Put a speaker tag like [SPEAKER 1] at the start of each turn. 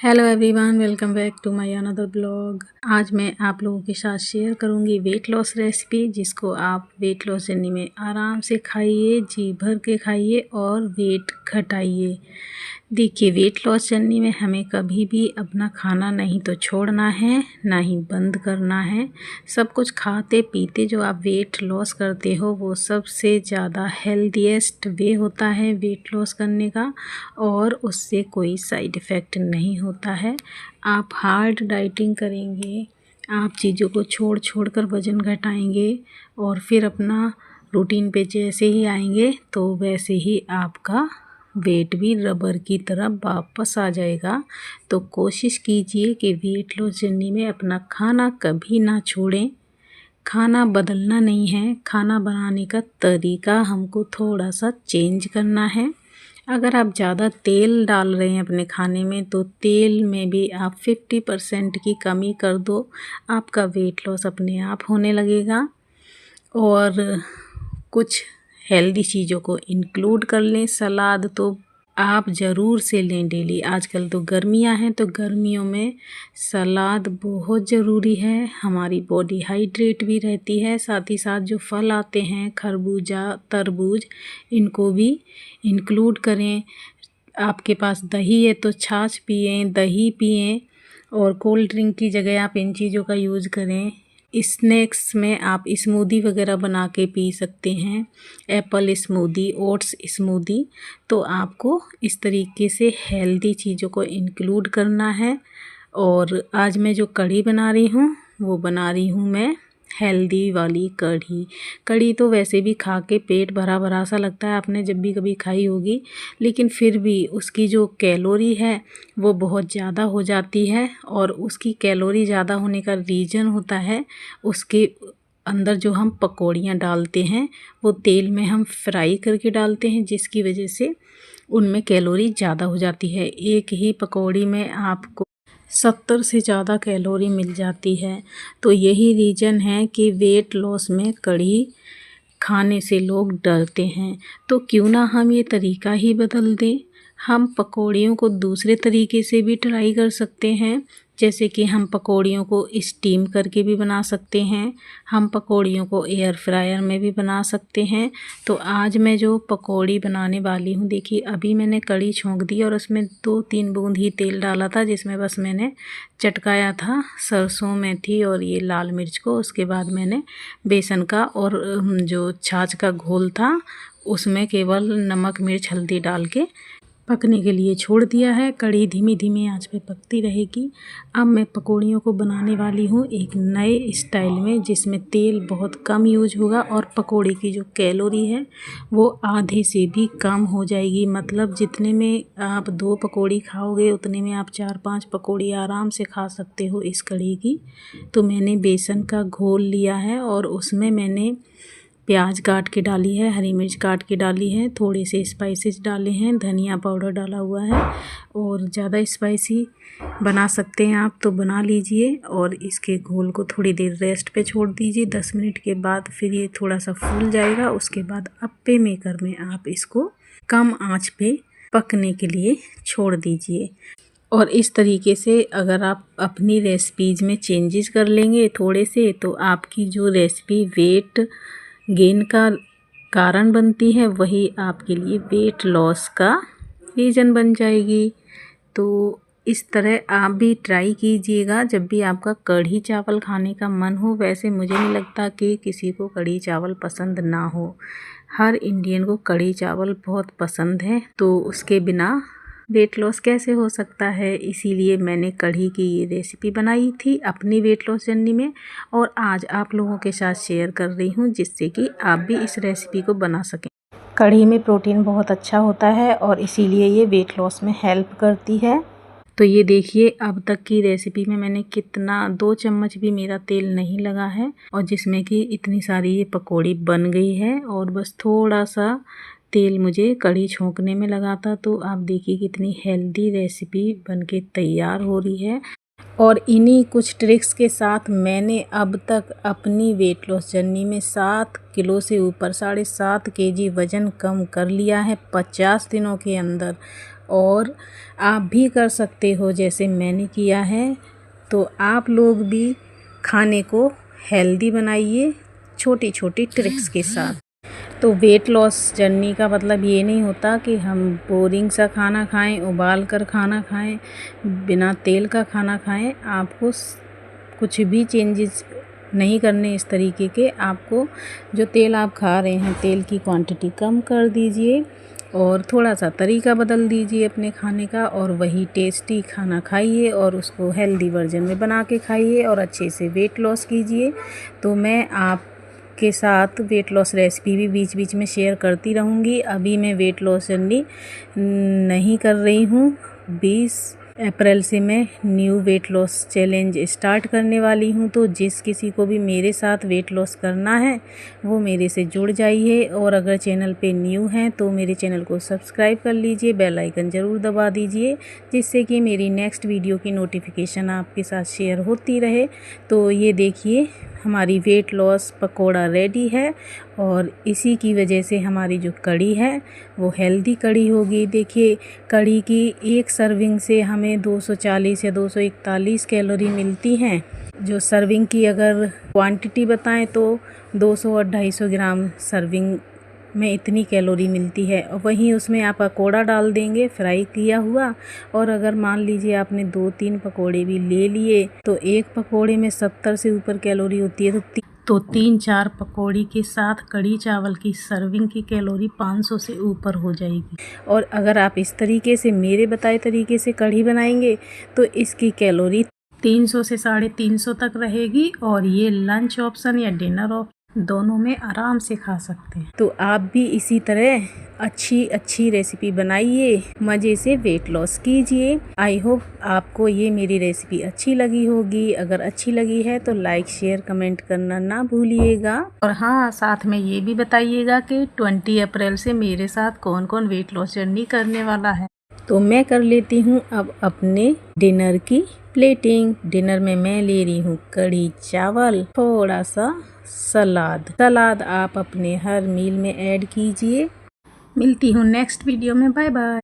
[SPEAKER 1] Hello everyone, welcome back to my another blog. आज मैं आप लोगों के साथ शेयर करूंगी वेट लॉस रेसिपी, जिसको आप वेट लॉस जर्नी में आराम से खाइए, जी भर के खाइए और वेट घटाइए। देखिए, वेट लॉस जर्नी में हमें कभी भी अपना खाना नहीं तो छोड़ना है, ना ही बंद करना है। सब कुछ खाते पीते जो आप वेट लॉस करते हो, वो सबसे ज़्यादा हेल्दीएस्ट वे होता है वेट लॉस करने का, और उससे कोई साइड इफ़ेक्ट नहीं होता है। आप हार्ड डाइटिंग करेंगे, आप चीज़ों को छोड़ छोड़ कर वज़न घटाएंगे और फिर अपना रूटीन पे जैसे ही आएंगे तो वैसे ही आपका वेट भी रबर की तरह वापस आ जाएगा। तो कोशिश कीजिए कि वेट लॉस जर्नी में अपना खाना कभी ना छोड़ें। खाना बदलना नहीं है, खाना बनाने का तरीका हमको थोड़ा सा चेंज करना है। अगर आप ज़्यादा तेल डाल रहे हैं अपने खाने में, तो तेल में भी आप 50% की कमी कर दो, आपका वेट लॉस अपने आप होने लगेगा। और कुछ हेल्दी चीज़ों को इंक्लूड कर लें। सलाद तो आप ज़रूर से लें डेली। आजकल तो गर्मियां हैं, तो गर्मियों में सलाद बहुत ज़रूरी है। हमारी बॉडी हाइड्रेट भी रहती है। साथ ही साथ जो फल आते हैं, खरबूजा, तरबूज, इनको भी इंक्लूड करें। आपके पास दही है तो छाछ पिएं, दही पिएं, और कोल्ड ड्रिंक की जगह आप इन चीज़ों का यूज़ करें। स्नैक्स में आप स्मूदी वगैरह बना के पी सकते हैं, एप्पल स्मूदी, ओट्स स्मूदी। तो आपको इस तरीके से हेल्दी चीज़ों को इंक्लूड करना है। और आज मैं जो कढ़ी बना रही हूँ, वो बना रही हूँ मैं हेल्दी वाली कढ़ी। कढ़ी तो वैसे भी खा के पेट भरा भरा सा लगता है, आपने जब भी कभी खाई होगी, लेकिन फिर भी उसकी जो कैलोरी है वो बहुत ज़्यादा हो जाती है। और उसकी कैलोरी ज़्यादा होने का रीज़न होता है उसके अंदर जो हम पकौड़ियाँ डालते हैं, वो तेल में हम फ्राई करके डालते हैं, जिसकी वजह से उनमें कैलोरी ज़्यादा हो जाती है। एक ही पकौड़ी में आपको 70 से ज़्यादा कैलोरी मिल जाती है। तो यही रीज़न है कि वेट लॉस में कढ़ी खाने से लोग डरते हैं। तो क्यों ना हम ये तरीका ही बदल दें। हम पकौड़ियों को दूसरे तरीके से भी ट्राई कर सकते हैं, जैसे कि हम पकौड़ियों को स्टीम करके भी बना सकते हैं, हम पकौड़ियों को एयर फ्रायर में भी बना सकते हैं। तो आज मैं जो पकौड़ी बनाने वाली हूँ, देखिए अभी मैंने कढ़ी छोंक दी और उसमें 2-3 बूंद ही तेल डाला था, जिसमें बस मैंने चटकाया था सरसों, मेथी और ये लाल मिर्च को। उसके बाद मैंने बेसन का और जो छाछ का घोल था, उसमें केवल नमक, मिर्च, हल्दी डाल के पकने के लिए छोड़ दिया है। कढ़ी धीमी धीमी आंच पे पकती रहेगी। अब मैं पकौड़ियों को बनाने वाली हूँ एक नए स्टाइल में, जिसमें तेल बहुत कम यूज होगा और पकौड़ी की जो कैलोरी है वो आधे से भी कम हो जाएगी। मतलब जितने में आप 2 पकौड़ी खाओगे, उतने में आप 4-5 पकौड़ी आराम से खा सकते हो इस कढ़ी की। तो मैंने बेसन का घोल लिया है और उसमें मैंने प्याज काट के डाली है, हरी मिर्च काट के डाली है, थोड़े से स्पाइसेस डाले हैं, धनिया पाउडर डाला हुआ है। और ज़्यादा स्पाइसी बना सकते हैं आप तो बना लीजिए। और इसके घोल को थोड़ी देर रेस्ट पे छोड़ दीजिए। 10 मिनट के बाद फिर ये थोड़ा सा फूल जाएगा। उसके बाद अप्पे मेकर में आप इसको कम आंच पे पकने के लिए छोड़ दीजिए। और इस तरीके से अगर आप अपनी रेसिपीज़ में चेंजेस कर लेंगे थोड़े से, तो आपकी जो रेसिपी वेट गेन का कारण बनती है, वही आपके लिए वेट लॉस का रीज़न बन जाएगी। तो इस तरह आप भी ट्राई कीजिएगा जब भी आपका कढ़ी चावल खाने का मन हो। वैसे मुझे नहीं लगता कि किसी को कढ़ी चावल पसंद ना हो। हर इंडियन को कढ़ी चावल बहुत पसंद है, तो उसके बिना वेट लॉस कैसे हो सकता है। इसीलिए मैंने कढ़ी की ये रेसिपी बनाई थी अपनी वेट लॉस जर्नी में, और आज आप लोगों के साथ शेयर कर रही हूँ, जिससे कि आप भी इस रेसिपी को बना सकें। कढ़ी में प्रोटीन बहुत अच्छा होता है और इसीलिए ये वेट लॉस में हेल्प करती है। तो ये देखिए, अब तक की रेसिपी में मैंने कितना 2 चम्मच भी मेरा तेल नहीं लगा है, और जिसमें कि इतनी सारी ये पकौड़ी बन गई है। और बस थोड़ा सा तेल मुझे कढ़ी छोंकने में लगा था। तो आप देखिए कितनी हेल्दी रेसिपी बनके तैयार हो रही है। और इन्हीं कुछ ट्रिक्स के साथ मैंने अब तक अपनी वेट लॉस जर्नी में 7 किलो से ऊपर 7.5 kg वज़न कम कर लिया है 50 दिनों के अंदर। और आप भी कर सकते हो जैसे मैंने किया है। तो आप लोग भी खाने को हेल्दी बनाइए छोटी छोटी ट्रिक्स के साथ। तो वेट लॉस जर्नी का मतलब ये नहीं होता कि हम बोरिंग सा खाना खाएं, उबाल कर खाना खाएं, बिना तेल का खाना खाएं। आपको कुछ भी चेंजेस नहीं करने इस तरीके के। आपको जो तेल आप खा रहे हैं, तेल की क्वांटिटी कम कर दीजिए और थोड़ा सा तरीका बदल दीजिए अपने खाने का, और वही टेस्टी खाना खाइए और उसको हेल्दी वर्जन में बना के खाइए और अच्छे से वेट लॉस कीजिए। तो मैं आपके साथ वेट लॉस रेसिपी भी बीच बीच में शेयर करती रहूँगी। अभी मैं वेट लॉस जर्नी नहीं कर रही हूँ। 20 अप्रैल से मैं new weight loss challenge start करने वाली हूँ। तो जिस किसी को भी मेरे साथ वेट लॉस करना है वो मेरे से जुड़ जाइए, और अगर चैनल पे न्यू हैं तो मेरे चैनल को सब्सक्राइब कर लीजिए, बेल आइकन ज़रूर दबा दीजिए, जिससे कि मेरी नेक्स्ट वीडियो की नोटिफिकेशन आपके साथ शेयर होती रहे। तो ये देखिए हमारी वेट लॉस पकौड़ा रेडी है, और इसी की वजह से हमारी जो कढ़ी है वो हेल्दी कढ़ी होगी। देखिए कढ़ी की एक सर्विंग से हमें 240 या 241 कैलोरी मिलती हैं। जो सर्विंग की अगर क्वांटिटी बताएं तो 200 और 250 ग्राम सर्विंग में इतनी कैलोरी मिलती है। और वहीं उसमें आप पकौड़ा डाल देंगे फ्राई किया हुआ, और अगर मान लीजिए आपने 2-3 पकौड़े भी ले लिए तो एक पकौड़े में 70 से ऊपर कैलोरी होती है। तो 3-4 पकौड़ी के साथ कढ़ी चावल की सर्विंग की कैलोरी 500 से ऊपर हो जाएगी। और अगर आप इस तरीके से मेरे बताए तरीके से कढ़ी बनाएंगे तो इसकी कैलोरी 300 से 350 तक रहेगी, और ये लंच ऑप्शन या डिनर दोनों में आराम से खा सकते हैं। तो आप भी इसी तरह अच्छी रेसिपी बनाइए, मज़े से वेट लॉस कीजिए। आई होप आपको ये मेरी रेसिपी अच्छी लगी होगी। अगर अच्छी लगी है तो लाइक शेयर कमेंट करना ना भूलिएगा। और हाँ, साथ में ये भी बताइएगा कि 20 अप्रैल से मेरे साथ कौन कौन वेट लॉस जर्नी करने वाला है। तो मैं कर लेती हूँ अब अपने डिनर की प्लेटिंग। डिनर में मैं ले रही हूँ कढ़ी चावल, थोड़ा सा सलाद आप अपने हर मील में ऐड कीजिए। मिलती हूँ नेक्स्ट वीडियो में। Bye bye.